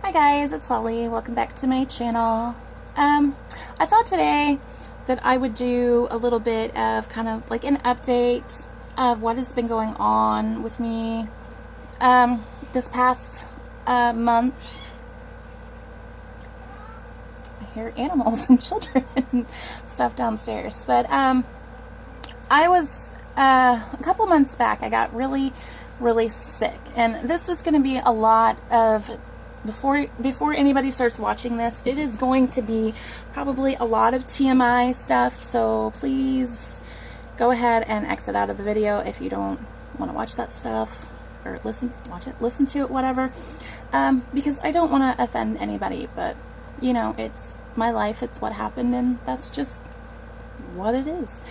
Hi guys, it's Holly. Welcome back to my channel. I thought today that I would do a little bit of kind of like an update of what has been going on with me this past month. I hear animals and children and stuff downstairs, but I was a couple months back, I got really sick, and this is going to be a lot of before anybody starts watching this, it is going to be probably a lot of TMI stuff, so please go ahead and exit out of the video if you don't want to watch that stuff, or listen to it, whatever, because I don't want to offend anybody, but you know, it's my life, it's what happened, and that's just what it is.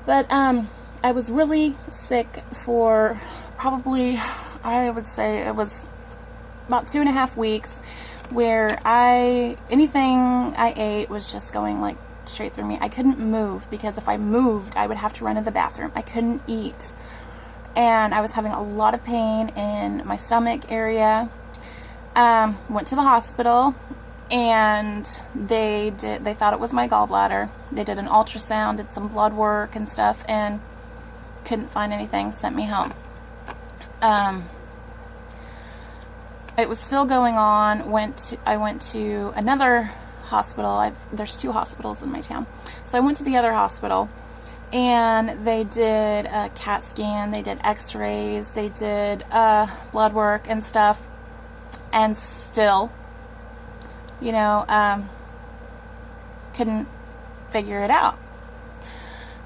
But I was really sick for probably, I would say it was about 2.5 weeks, where anything I ate was just going like straight through me. I couldn't move, because if I moved I would have to run to the bathroom. I couldn't eat, and I was having a lot of pain in my stomach area. Went to the hospital, and they thought it was my gallbladder. They did an ultrasound, did some blood work and stuff, and couldn't find anything, sent me home. It was still going on. I went to another hospital. There's 2 hospitals in my town. So I went to the other hospital, and they did a CAT scan, they did x-rays, they did blood work and stuff, and still, you know, couldn't figure it out.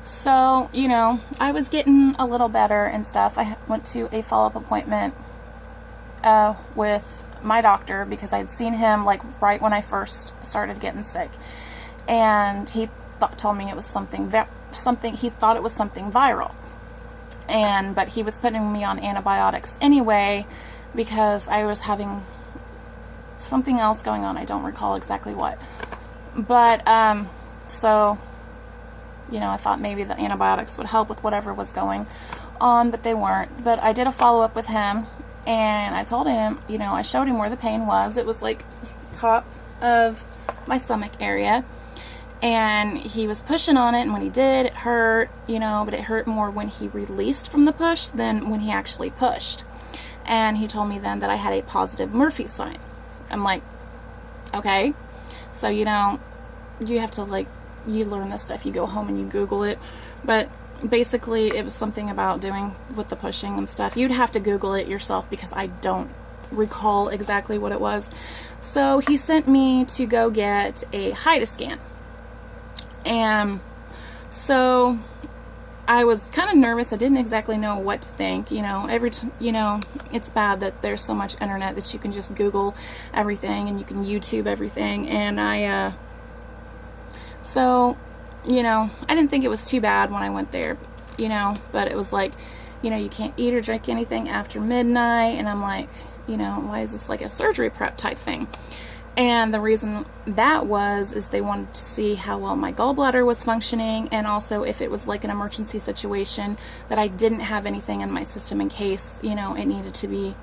So, you know, I was getting a little better and stuff. I went to a follow-up appointment with my doctor, because I'd seen him like right when I first started getting sick, and he told me it was something he thought it was something viral, but he was putting me on antibiotics anyway because I was having something else going on. I don't recall exactly what, but so, you know, I thought maybe the antibiotics would help with whatever was going on, but they weren't. But I did a follow-up with him, and I told him, you know, I showed him where the pain was. It was like top of my stomach area, and he was pushing on it, and when he did, it hurt, you know, but it hurt more when he released from the push than when he actually pushed. And he told me then that I had a positive Murphy sign. I'm like, okay. So, you know, you have to, like, you learn this stuff, you go home and you Google it, but basically it was something about doing with the pushing and stuff. You'd have to Google it yourself, because I don't recall exactly what it was. So he sent me to go get a HIDA scan, and so I was kind of nervous. I didn't exactly know what to think. You know, you know, it's bad that there's so much internet that you can just Google everything and you can YouTube everything, and so, you know, I didn't think it was too bad when I went there, you know, but it was like, you know, you can't eat or drink anything after midnight, and I'm like, you know, why is this like a surgery prep type thing? And the reason that is they wanted to see how well my gallbladder was functioning, and also if it was like an emergency situation, that I didn't have anything in my system in case, you know, it needed to be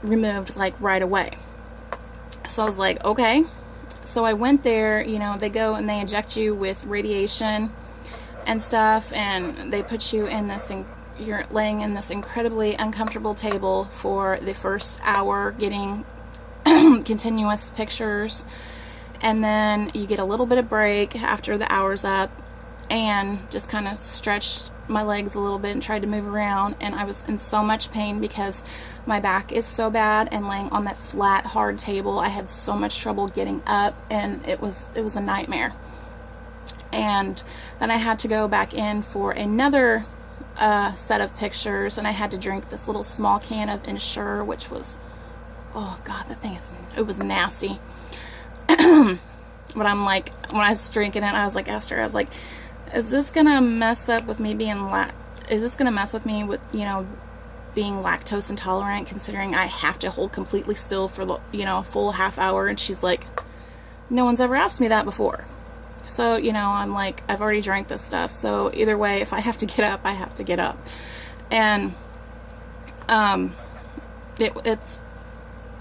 removed like right away. So I was like, okay. So I went there, you know, they go and they inject you with radiation and stuff, and they put you in this, you're laying in this incredibly uncomfortable table for the first hour, getting continuous pictures, and then you get a little bit of break after the hour's up, and just kind of stretched my legs a little bit and tried to move around, and I was in so much pain because my back is so bad, and laying on that flat hard table I had so much trouble getting up, and it was a nightmare. And then I had to go back in for another set of pictures, and I had to drink this little small can of Ensure, which was, oh god, that thing it was nasty. But I'm like, when I was drinking it, I was like, Esther, I was like, is this gonna mess up with me being is this gonna mess with me with, you know, being lactose intolerant, considering I have to hold completely still for the, you know, a full half hour? And she's like, no one's ever asked me that before. So, you know, I'm like, I've already drank this stuff, so either way, if I have to get up, I have to get up. And it's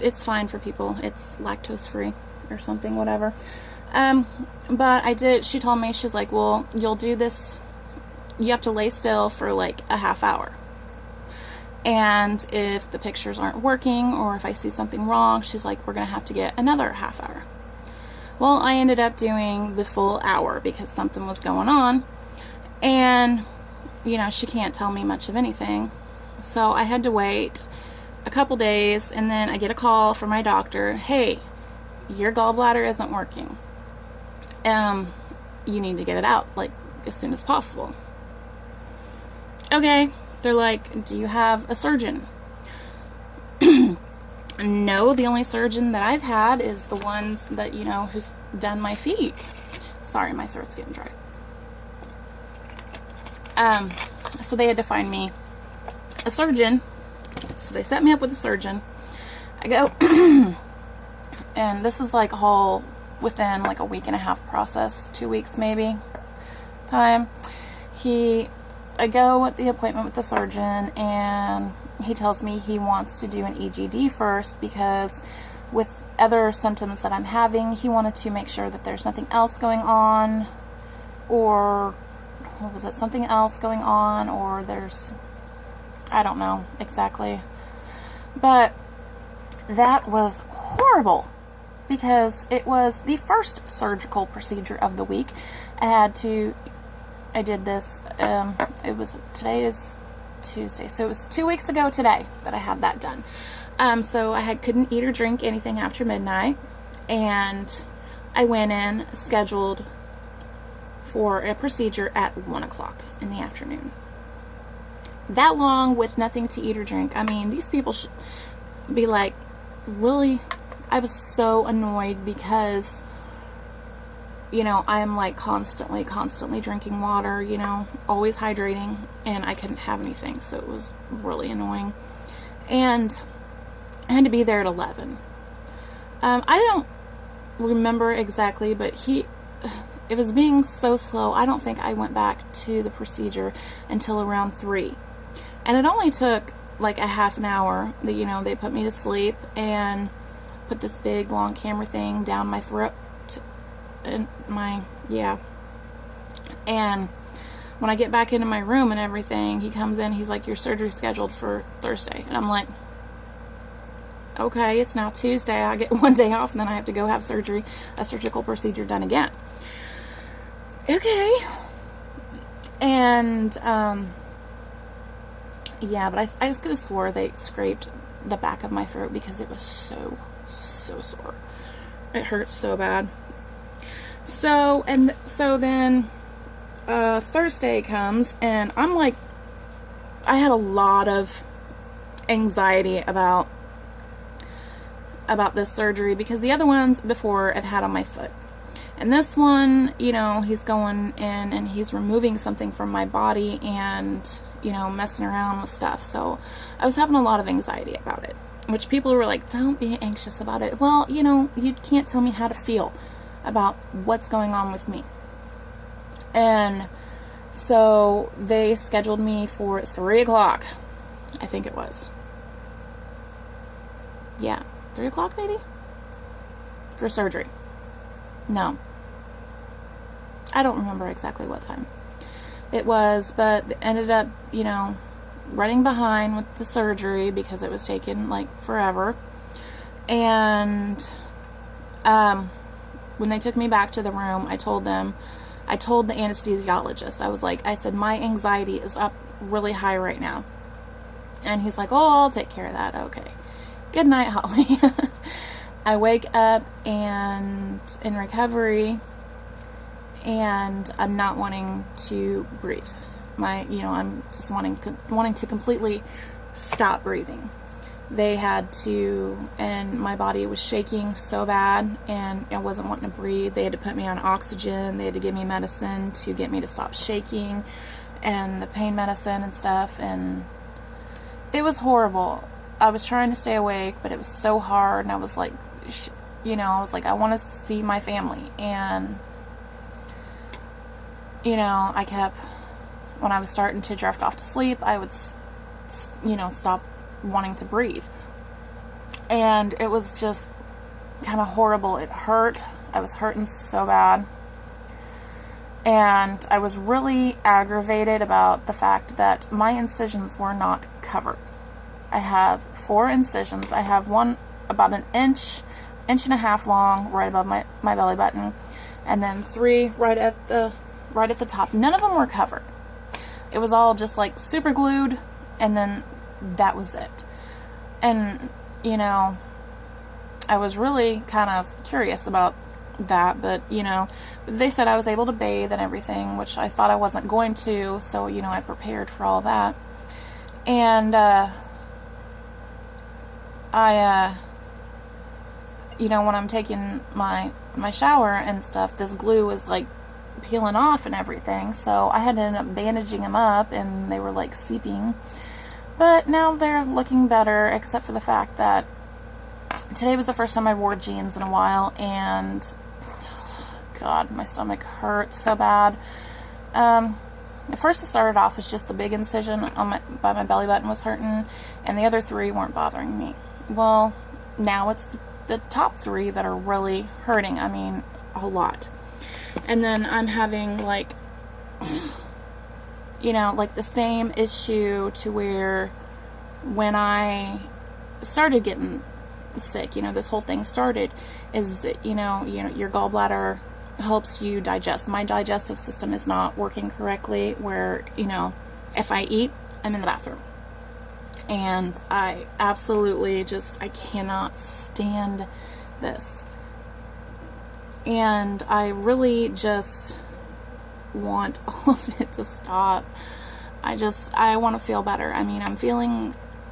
it's fine for people. It's lactose free or something, whatever. But she told me, she's like, well, you'll do this, you have to lay still for like a half hour. And if the pictures aren't working, or if I see something wrong, she's like, we're going to have to get another half hour. Well, I ended up doing the full hour because something was going on. And, you know, she can't tell me much of anything. So I had to wait a couple days, and then I get a call from my doctor. Hey, your gallbladder isn't working. You need to get it out, like, as soon as possible. Okay. They're like, do you have a surgeon? No, the only surgeon that I've had is the ones that, you know, who's done my feet. Sorry, my throat's getting dry. So they had to find me a surgeon. So they set me up with a surgeon. I go, and this is like all within like a week and a half process, 2 weeks maybe time. I go at the appointment with the surgeon, and he tells me he wants to do an EGD first because with other symptoms that I'm having, he wanted to make sure that there's nothing else going on, or what was it, something else going on, or there's, I don't know exactly. But that was horrible because it was the first surgical procedure of the week. I did this, today is Tuesday, so it was 2 weeks ago today that I had that done. So I couldn't eat or drink anything after midnight, and I went in scheduled for a procedure at 1 o'clock in the afternoon. That long with nothing to eat or drink. I mean, these people should be like, really? I was so annoyed because, you know, I'm like constantly drinking water, you know, always hydrating, and I couldn't have anything, so it was really annoying. And I had to be there at 11. I don't remember exactly, but it was being so slow, I don't think I went back to the procedure until around 3. And it only took like a half an hour that, you know, they put me to sleep and put this big long camera thing down my throat. And and when I get back into my room and everything, he comes in, he's like, your surgery's scheduled for Thursday. And I'm like, okay, it's now Tuesday, I get 1 day off, and then I have to go have surgery, a surgical procedure done again. Okay. And yeah, but I just could have swore they scraped the back of my throat because it was so sore. It hurt so bad. So then Thursday comes, and I'm like, I had a lot of anxiety about this surgery because the other ones before I've had on my foot. And this one, you know, he's going in and he's removing something from my body and, you know, messing around with stuff. So I was having a lot of anxiety about it, which people were like, don't be anxious about it. Well, you know, you can't tell me how to feel about what's going on with me. And so they scheduled me for 3 o'clock. I think it was. Yeah, 3 o'clock maybe? For surgery. No. I don't remember exactly what time it was, but it ended up, you know, running behind with the surgery because it was taking like forever. And when they took me back to the room, I told the anesthesiologist, I said, my anxiety is up really high right now. And he's like, oh, I'll take care of that. Okay. Good night, Holly. I wake up and in recovery, and I'm not wanting to breathe. I'm just wanting to completely stop breathing. They had to, and my body was shaking so bad, and I wasn't wanting to breathe. They had to put me on oxygen. They had to give me medicine to get me to stop shaking, and the pain medicine and stuff, and it was horrible. I was trying to stay awake, but it was so hard, and I was like, I want to see my family, and, you know, when I was starting to drift off to sleep, I would, stop wanting to breathe. and it was just kind of horrible. It hurt. I was hurting so bad. And I was really aggravated about the fact that my incisions were not covered. I have 4 incisions. I have one about an inch and a half long right above my belly button, and then 3 right at the top. None of them were covered. It was all just like super glued, and then that was it. And you know, I was really kind of curious about that, but you know, they said I was able to bathe and everything, which I thought I wasn't going to, so you know, I prepared for all that. And you know, when I'm taking my shower and stuff, this glue was like peeling off and everything, so I had to end up bandaging them up, and they were like seeping. But now they're looking better, except for the fact that today was the first time I wore jeans in a while, and God, my stomach hurt so bad. At first it started off as just the big incision on by my belly button was hurting, and the other 3 weren't bothering me. Well, now it's the top 3 that are really hurting. I mean, a lot. And then I'm having like, you know, like the same issue to where when I started getting sick, you know, this whole thing started, is that, you know, your gallbladder helps you digest. My digestive system is not working correctly, where, you know, if I eat, I'm in the bathroom. And I absolutely I cannot stand this. And I really just want all of it to stop. I want to feel better. I mean,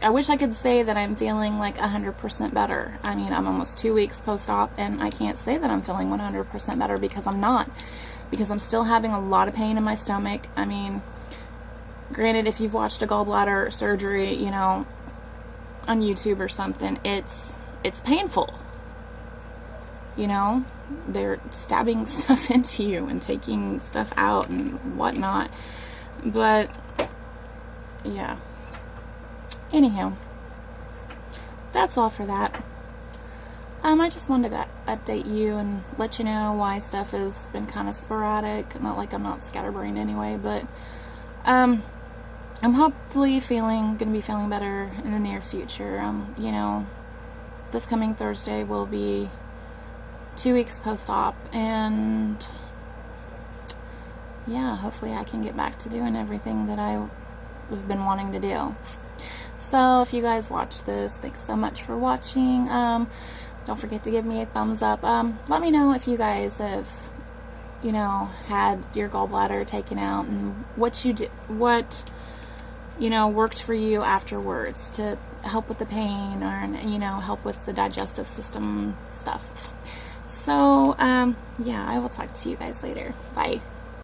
I wish I could say that I'm feeling like 100% better. I mean, I'm almost 2 weeks post-op, and I can't say that I'm feeling 100% better, because I'm not. Because I'm still having a lot of pain in my stomach. I mean, granted, if you've watched a gallbladder surgery, you know, on YouTube or something, it's painful. You know, they're stabbing stuff into you and taking stuff out and whatnot. But, yeah. Anyhow, that's all for that. I just wanted to update you and let you know why stuff has been kind of sporadic. Not like I'm not scatterbrained anyway, but I'm hopefully gonna be feeling better in the near future. You know, this coming Thursday will be 2 weeks post-op, and yeah, hopefully I can get back to doing everything that I've been wanting to do. So if you guys watch this, thanks so much for watching. Don't forget to give me a thumbs up. Let me know if you guys have, you know, had your gallbladder taken out, and what you did, what, you know, worked for you afterwards to help with the pain, or, you know, help with the digestive system stuff. So, yeah, I will talk to you guys later. Bye.